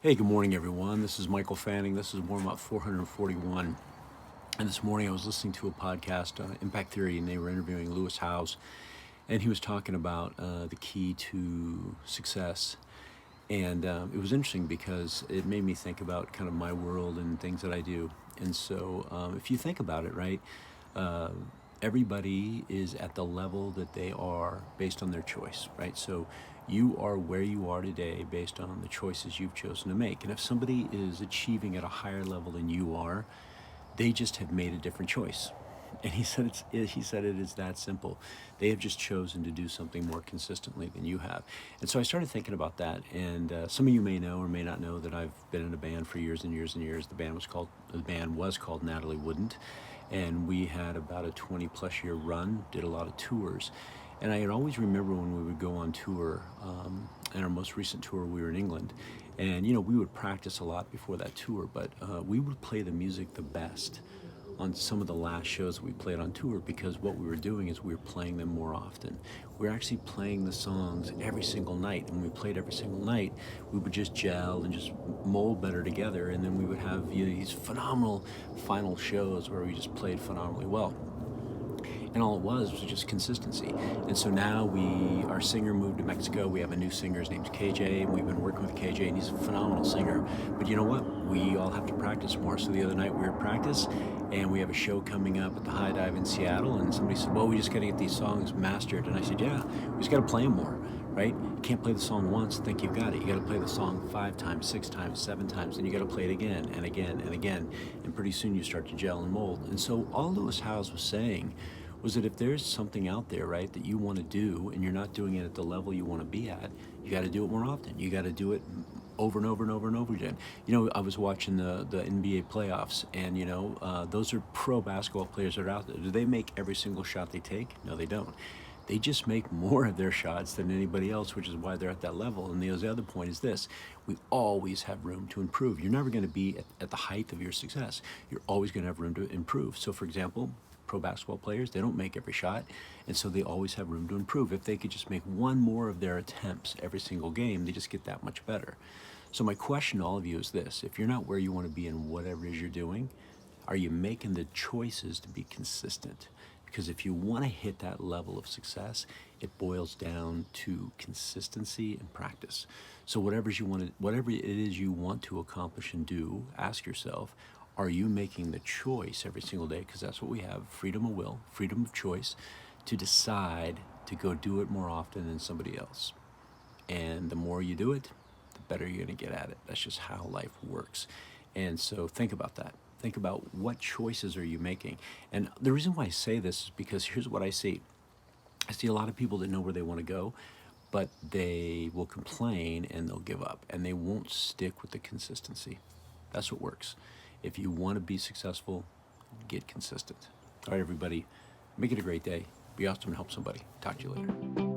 Hey, good morning, everyone. This is Michael Fanning. This is warm up 441. And this morning I was listening to a podcast, Impact Theory, and they were interviewing Lewis Howes. And he was talking about the key to success. And it was interesting because it made me think about kind of my world and things that I do. And so if you think about it, right, uh, everybody is at the level that they are based on their choice, right? So you are where you are today based on the choices you've chosen to make. And if somebody is achieving at a higher level than you are, they just have made a different choice. And he said it is that simple. They have just chosen to do something more consistently than you have. And so I started thinking about that. And some of you may know or may not know that I've been in a band for years and years and years. The band was called Natalie Wouldn't, and we had about a 20-plus year run. Did a lot of tours, and I had always remember when we would go on tour. And our most recent tour, we were in England, and we would practice a lot before that tour, but we would play the music the best on some of the last shows that we played on tour, because what we were doing is we were playing them more often. We were actually playing the songs every single night, and when we played every single night, we would just gel and just mold better together, and then we would have these phenomenal final shows where we just played phenomenally well. And all it was just consistency. And so now our singer moved to Mexico. We have a new singer. His name's KJ, and we've been working with KJ, and he's a phenomenal singer. But you know what? We all have to practice more. So the other night we were at practice, and we have a show coming up at the High Dive in Seattle, and somebody said, well, we just got to get these songs mastered. And I said, yeah, we just got to play them more, right? You can't play the song once and think you've got it. You got to play the song 5 times, 6 times, 7 times, and you got to play it again and again and again. And pretty soon you start to gel and mold. And so all Lewis Howes was saying was that if there's something out there, right, that you want to do and you're not doing it at the level you want to be at, you got to do it more often. You got to do it over and over and over and over again. I was watching the NBA playoffs, and those are pro basketball players that are out there. Do they make every single shot they take? No, they don't. They just make more of their shots than anybody else, which is why they're at that level. And the other point is this: we always have room to improve. You're never going to be at the height of your success. You're always going to have room to improve. So, for example, pro basketball players, they don't make every shot, and so they always have room to improve. If they could just make one more of their attempts every single game, they just get that much better. So my question to all of you is this: if you're not where you want to be in whatever it is you're doing, are you making the choices to be consistent? Because if you want to hit that level of success, it boils down to consistency and practice. So whatever it is you want to accomplish and do, ask yourself, are you making the choice every single day? Because that's what we have: freedom of will, freedom of choice, to decide to go do it more often than somebody else. And the more you do it, the better you're going to get at it. That's just how life works. And so think about that. Think about what choices are you making. And the reason why I say this is because here's what I see. I see a lot of people that know where they want to go, but they will complain and they'll give up, and they won't stick with the consistency. That's what works. If you want to be successful, get consistent. All right, everybody, make it a great day. Be awesome and help somebody. Talk to you later.